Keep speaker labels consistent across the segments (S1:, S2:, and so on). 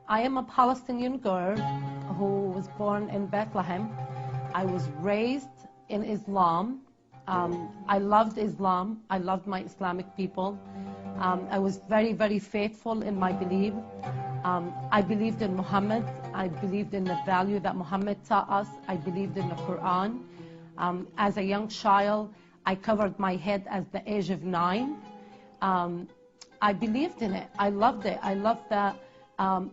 S1: I am a Palestinian girl who was born in Bethlehem. I was raised in Islam. I loved Islam. I loved my Islamic people. I was very, very faithful in my belief. I believed in Muhammad. I believed in the value that Muhammad taught us. I believed in the Quran. As a young child, I covered my head at the age of 9. I believed in it. I loved it. I loved that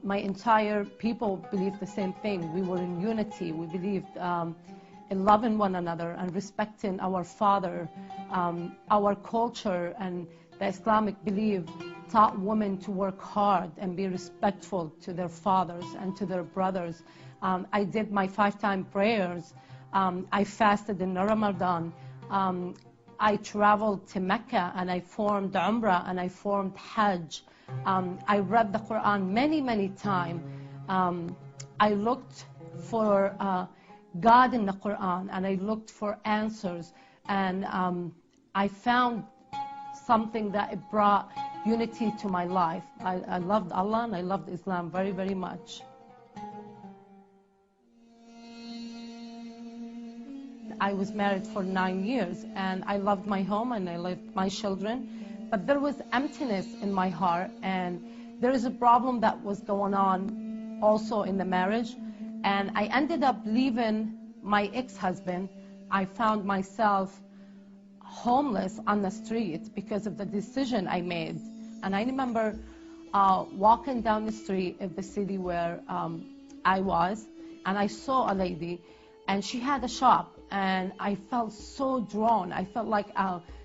S1: my entire people believed the same thing. We were in unity. We believed in loving one another and respecting our father. Our culture and the Islamic belief taught women to work hard and be respectful to their fathers and to their brothers. I did my 5-time prayers. I fasted in Ramadan. I traveled to Mecca and I formed Umrah and I formed Hajj. I read the Quran many, many times. I looked for God in the Quran and I looked for answers. And I found something that it brought unity to my life. I loved Allah and I loved Islam very, very much. I was married for 9 years and I loved my home and I loved my children, but there was emptiness in my heart, and there is a problem that was going on also in the marriage, and I ended up leaving my ex-husband. I found myself homeless on the street because of the decision I made. And I remember walking down the street of the city where I was, and I saw a lady and she had a shop. And I felt so drawn. I felt like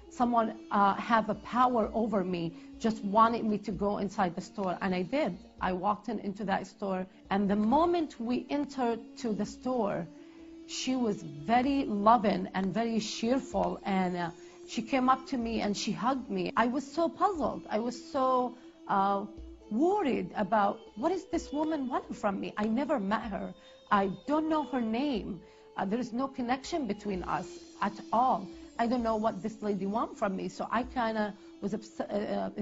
S1: someone had a power over me, just wanted me to go inside the store. And I did. I walked into that store. And the moment we entered to the store, she was very loving and very cheerful. And she came up to me and she hugged me. I was so puzzled. I was so worried about what is this woman wanting from me. I never met her. I don't know her name. There is no connection between us at all. I don't know what this lady wants from me. So I kind of was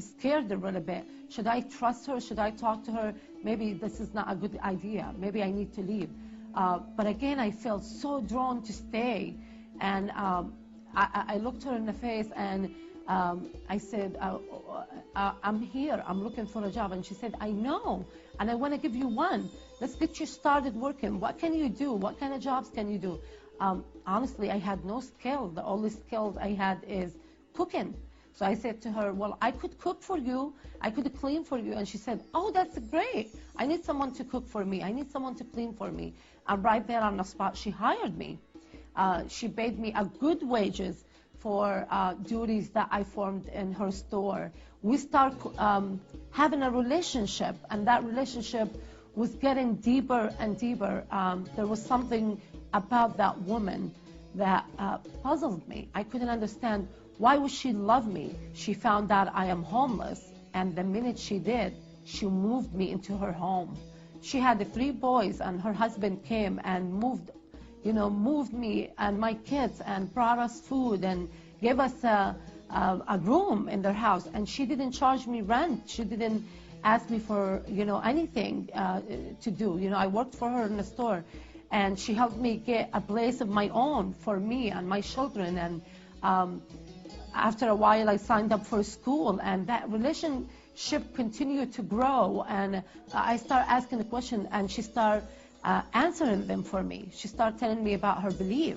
S1: scared a little bit. Should I trust her? Should I talk to her? Maybe this is not a good idea. Maybe I need to leave. But again, I felt so drawn to stay. And I looked her in the face and I said, I'm here. I'm looking for a job. And she said, I know. And I want to give you one. Let's get you started working. What can you do? What kind of jobs can you do? Honestly, I had no skill. The only skills I had is cooking. So I said to her, well, I could cook for you. I could clean for you. And she said, oh, that's great. I need someone to cook for me. I need someone to clean for me. And right there on the spot, she hired me. She paid me a good wages for duties that I formed in her store. We started having a relationship, and that relationship was getting deeper and deeper. There was something about that woman that puzzled me. I couldn't understand, why would she love me? She found out I am homeless, and the minute she did, she moved me into her home. She had 3 boys, and her husband came and moved me and my kids and brought us food and gave us a room in their house. And she didn't charge me rent. She didn't ask me for, anything to do. I worked for her in the store, and she helped me get a place of my own for me and my children. And after a while, I signed up for school, and that relationship continued to grow. And I started asking the question, and she started answering them for me. She started telling me about her belief,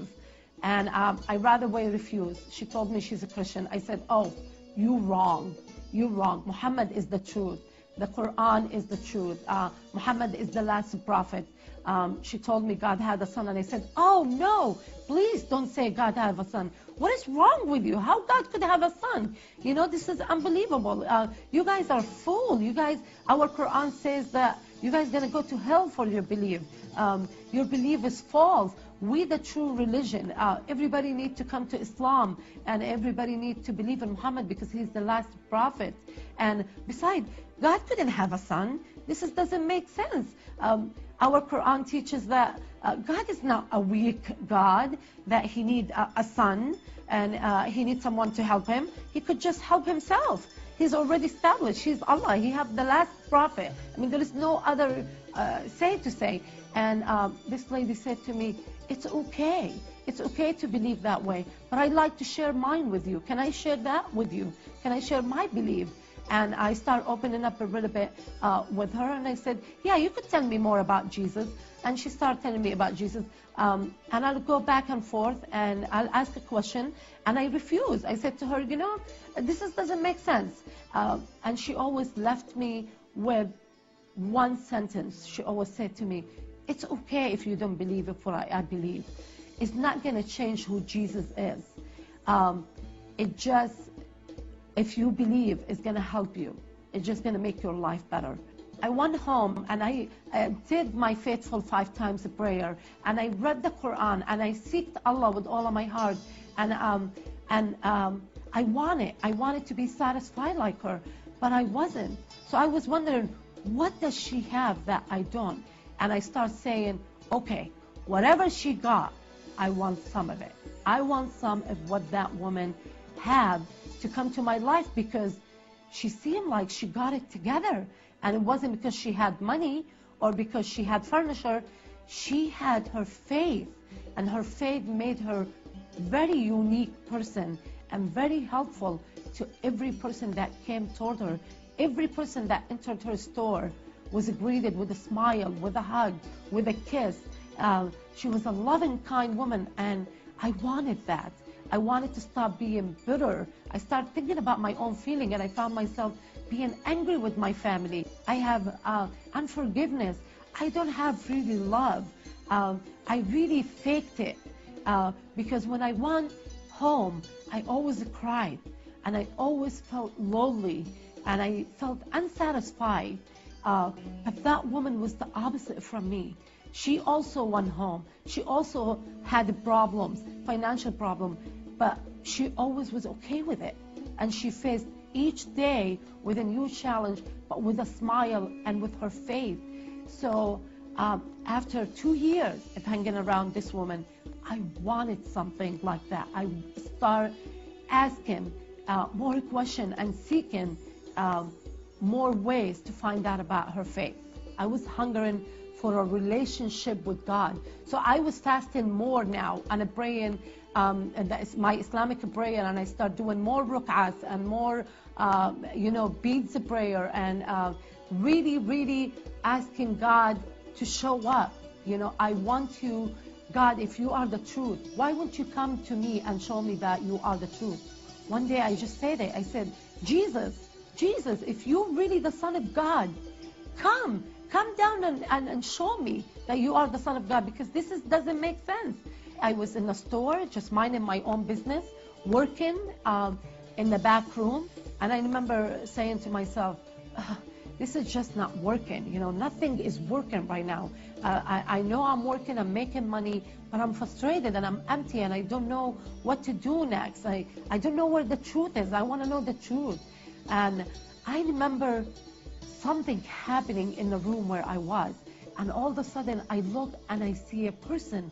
S1: and I right away refused. She told me she's a Christian. I said, oh, you're wrong. You're wrong. Muhammad is the truth. The Quran is the truth. Muhammad is the last prophet. She told me God had a son, and I said, oh, no, please don't say God had a son. What is wrong with you? How God could have a son? This is unbelievable. You guys are fools. You guys, our Quran says that you guys are going to go to hell for your belief. Your belief is false. We, the true religion, everybody needs to come to Islam, and everybody needs to believe in Muhammad because he's the last prophet. And besides, God couldn't have a son. This doesn't make sense. Our Quran teaches that God is not a weak God, that he needs a son, and he needs someone to help him. He could just help himself. He's already established. He's Allah. He have the last prophet. I mean, there is no other to say. And this lady said to me, it's okay. It's okay to believe that way. But I'd like to share mine with you. Can I share that with you? Can I share my belief? And I start opening up a little bit with her. And I said, yeah, you could tell me more about Jesus. And she started telling me about Jesus. And I'll go back and forth and I'll ask a question. And I refuse. I said to her, you know, this doesn't make sense. And she always left me with one sentence. She always said to me, it's okay if you don't believe it for I believe. It's not going to change who Jesus is. It just, if you believe, it's going to help you. It's just going to make your life better. I went home and I did my faithful 5 times of prayer, and I read the Quran, and I seeked Allah with all of my heart, and I wanted to be satisfied like her, but I wasn't. So I was wondering, what does she have that I don't? And I start saying, okay, whatever she got, I want some of it. I want some of what that woman had to come to my life, because she seemed like she got it together. And it wasn't because she had money or because she had furniture. She had her faith, and her faith made her very unique person and very helpful to every person that came toward her. Every person that entered her store was greeted with a smile, with a hug, with a kiss. She was a loving, kind woman, and I wanted that. I wanted to stop being bitter. I started thinking about my own feeling, and I found myself being angry with my family. I have unforgiveness. I don't have really love. I really faked it, because when I went home, I always cried, and I always felt lonely, and I felt unsatisfied. But that woman was the opposite from me. She also went home. She also had problems, financial problems, but she always was okay with it. And she faced each day with a new challenge, but with a smile and with her faith. So after 2 years of hanging around this woman, I wanted something like that. I started asking more questions and seeking more ways to find out about her faith. I was hungering for a relationship with God. So I was fasting more now and praying, and that is my Islamic prayer, and I start doing more ruk'ahs and more, beads of prayer, and really asking God to show up. I want you, God, if you are the truth, why won't you come to me and show me that you are the truth? One day I just said it. I said, Jesus, if you're really the Son of God, come down and show me that you are the Son of God, because this doesn't make sense. I was in the store, just minding my own business, working in the back room, and I remember saying to myself, this is just not working. Nothing is working right now. I know I'm working, I'm making money, but I'm frustrated and I'm empty, and I don't know what to do next. I don't know where the truth is. I want to know the truth. And I remember something happening in the room where I was, and all of a sudden I look and I see a person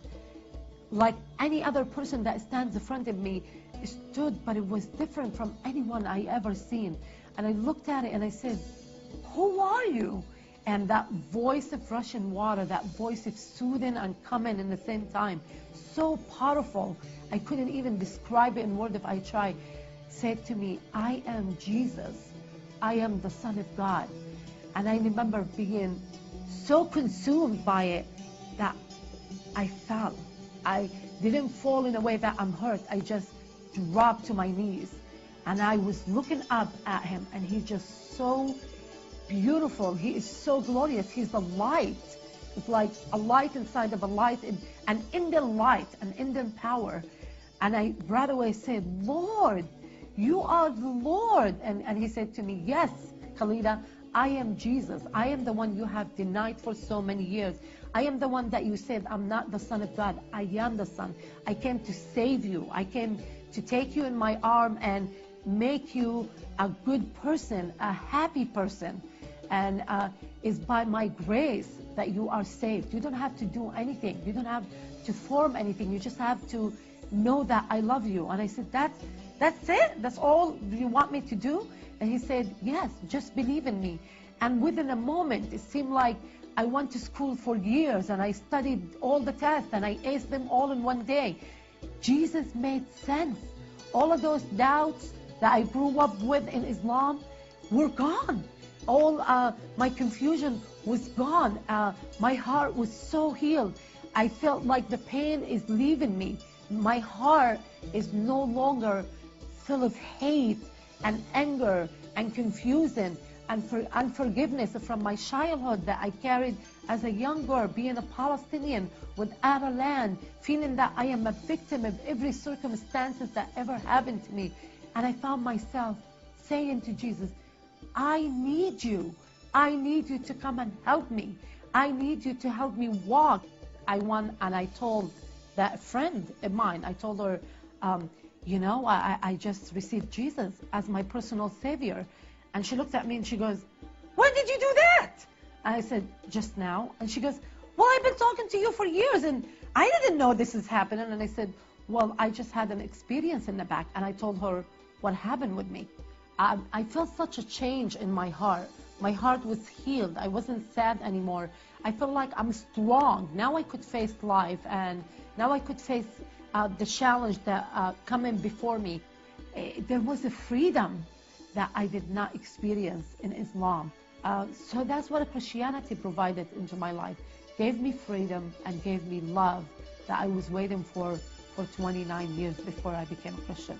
S1: like any other person that stands in front of me stood, but it was different from anyone I ever seen. And I looked at it and I said, who are you? And that voice of rushing water, that voice of soothing and calming in the same time, so powerful, I couldn't even describe it in words if I tried, said to me, I am Jesus. I am the Son of God. And I remember being so consumed by it that I fell. I didn't fall in a way that I'm hurt. I just dropped to my knees. And I was looking up at him, and he's just so beautiful. He is so glorious. He's the light. It's like a light inside of a light, an Indian light, an Indian power. And I right away said, Lord, you are the Lord. And he said to me, yes, Khalida, I am Jesus. I am the one you have denied for so many years. I am the one that you said, I'm not the Son of God. I am the Son. I came to save you. I came to take you in my arm and make you a good person, a happy person. And it's by my grace that you are saved. You don't have to do anything. You don't have to form anything. You just have to know that I love you. And I said, That's it? That's all you want me to do? And he said, yes, just believe in me. And within a moment, it seemed like I went to school for years and I studied all the tests and I aced them all in one day. Jesus made sense. All of those doubts that I grew up with in Islam were gone. All my confusion was gone. My heart was so healed. I felt like the pain is leaving me. My heart is no longer full of hate and anger and confusion and unforgiveness from my childhood that I carried as a young girl, being a Palestinian without a land, feeling that I am a victim of every circumstances that ever happened to me. And I found myself saying to Jesus, I need you. I need you to come and help me. I need you to help me walk. I told that friend of mine, I told her, you know, I just received Jesus as my personal savior. And she looked at me and she goes, when did you do that? And I said, just now. And she goes, well, I've been talking to you for years and I didn't know this is happening. And I said, well, I just had an experience in the back. And I told her what happened with me. I felt such a change in my heart. My heart was healed. I wasn't sad anymore. I felt like I'm strong. Now I could face life, and now I could face the challenge that coming before me. There was a freedom that I did not experience in Islam. So that's what Christianity provided into my life. Gave me freedom and gave me love that I was waiting for 29 years before I became a Christian.